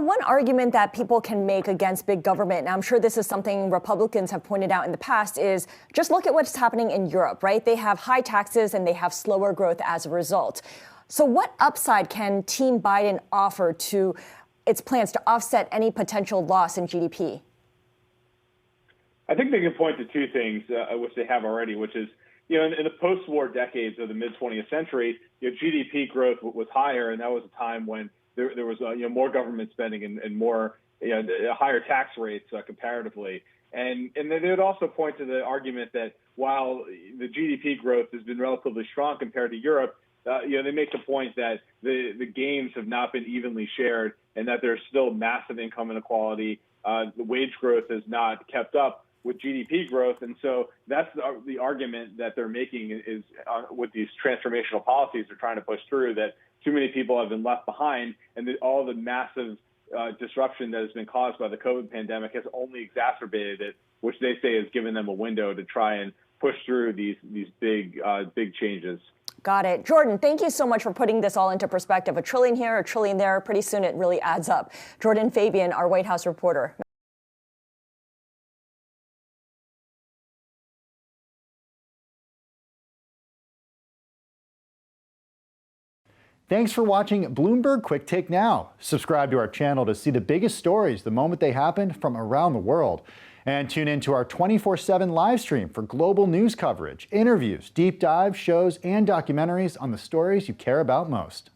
One argument that people can make against big government, and I'm sure this is something Republicans have pointed out in the past, is just look at what's happening in Europe, right? They have high taxes and they have slower growth as a result. So what upside can Team Biden offer to its plans to offset any potential loss in GDP? I think they can point to two things, which they have already, which is, in the post-war decades of the mid-20th century, GDP growth was higher, and that was a time when there was more government spending and more higher tax rates comparatively. And they would also point to the argument that while the GDP growth has been relatively strong compared to Europe, they make the point that the gains have not been evenly shared and that there's still massive income inequality. The wage growth has not kept up with GDP growth. And so that's the argument that they're making is with these transformational policies they're trying to push through, that too many people have been left behind, and that all the massive disruption that has been caused by the COVID pandemic has only exacerbated it, which they say has given them a window to try and push through these big changes. Got it. Jordan, thank you so much for putting this all into perspective. $1 trillion here, $1 trillion there. Pretty soon it really adds up. Jordan Fabian, our White House reporter. Thanks for watching Bloomberg Quick Take Now. Subscribe to our channel to see the biggest stories the moment they happen from around the world. And tune in to our 24/7 live stream for global news coverage, interviews, deep dive shows, and documentaries on the stories you care about most.